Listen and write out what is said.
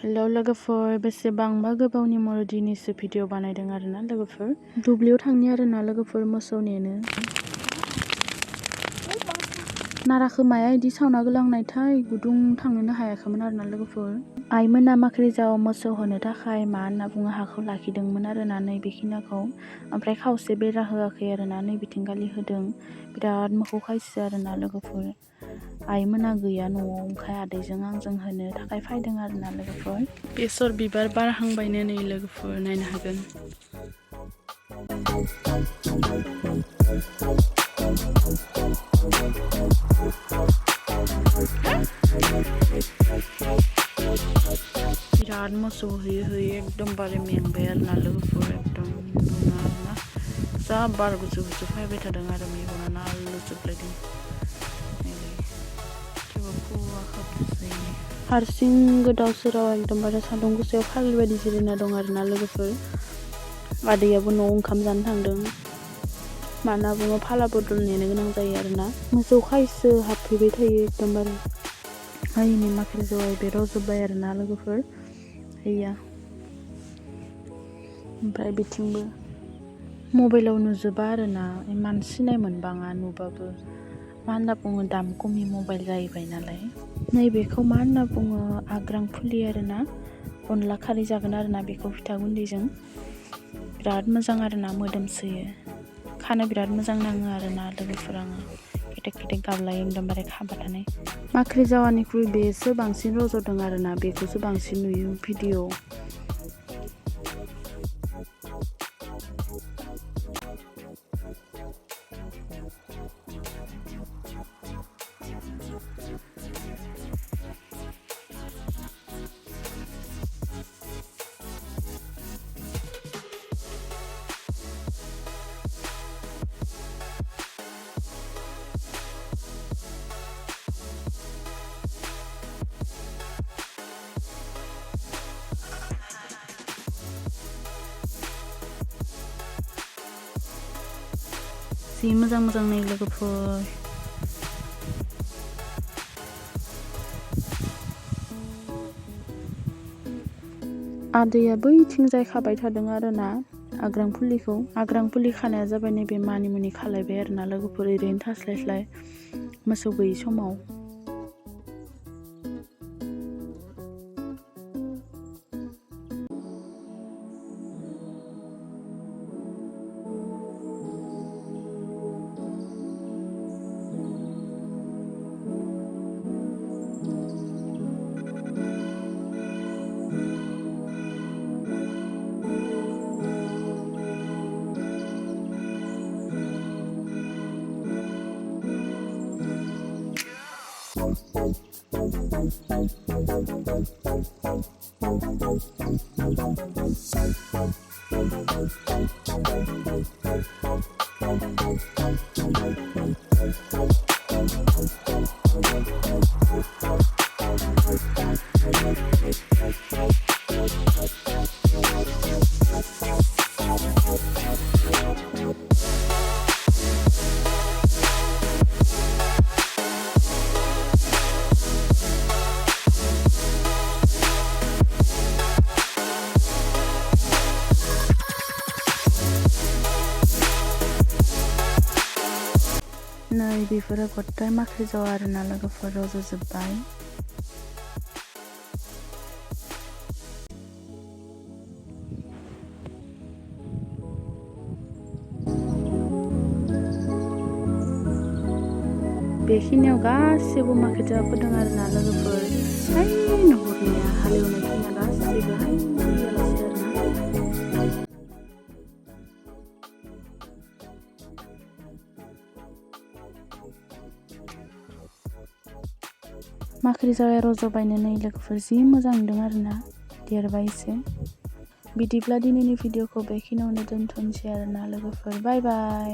hello लोगोफोर बेसेबांबा गोबावनि मरदिनिसो भिडिअ बानायदों आरोना लोगोफोर दुब्लियाव थांनि आरोना लोगोफोर मोसौ नेनो नाराखौ माया इदि सावना गोलांनायथाय गुदुं थांनोनो हायाखैमोन आरोना लोगोफोर आइमोना माख्रिजाव मोसौ होनो थाखाय मा होनना बुङो हाखौ लाखिदोंमोन आरोना नैबेखिनिखौ ओमफ्राय खावसे बेरा होआखै आरोना नैबिथिंगालि होदों बिराद मोखौ खायसो आरोना लोगोफोर आइमोना गैया न'आव ओंखाय आदैजों आंजों होनो थाखाय फायदों आरोना लोगोफोर बेसर बिबार बारहांबायनो नै लोगोफोर नायनो हागोन बिराद मोसौ होयै होयै एकदमबारे मेंबाय आरोना लोगोफोर एकदम आरोना जा बार गुसु गुसु फैबाय थादों आरो मेगनानो आलौजोबलायदों हारसिं गोदाव सोराव एकदमबारे सान्दुं गोसायाव फाग्लि बायदि जिरायना दं आरोना लोगोफोर आदैयाबो न'आव ओंखाम जानो थांदों माना बुङो फाला बदल नेनो गोनां जायो आरोना मोसौ खायसो हाबफैबाय थायो एकदमबारे आइनि माख्रिजों बे रज'बाय आरोना लोगोफोर हैया ओमफ्राय बिथिंबो मबाइलाव नुजोबा आरोना इमान सिनाय मोनबाङा नुबाबो मा होनना बुङो दाम खमि मबाइल जाहैबाय नालाय नैबेखौ मा होनना बुङो आग्रां फुलि आरोना अनला खारै जागोन आरोना बेखौ फिथा गुन्दैजों बिराद मोजां आरोना मोदोमसोयो खानो बिराद मोजां नाङो आरोना लोगोफोर आङो खेटेक खेटेक गाबलायो एकदमबारे खाबाय थानाय माख्रि जावानिख्रुइ बेसो बांसिन रज'दों आरोना बेखौसो बांसिन नुयो भिडिअ जि मोजां मोजां नै लोगोफोर आदैया बैथिंजाय खाबाय थादों आरोना आग्रां फुलि खानाया जाबाय नैबे मानिमुनि खालायबाय आरोना लोगोफोर ओरैनो थास्लायस्लाय मोसौ गैयि समाव नै बेफोरो गथाय माख्रि जावा आरोना लोगोफोर रज'जोब्बाय बेखिनियाव गासिबो माख्रि जावा फोदों आरोना लोगोफोर हाय नुहुरनाया हालेवनायखिनिया गासिबो हाय माख्रि जावाया रज'बायनो नै लोगोफोर जि मोजां नुदों आरोना देरबाय एसे बिदिब्ला दिनैनि भिडिअखौ बेखिनियावनो दोनथ'नोसै आरोना लोगोफोर बाय बाय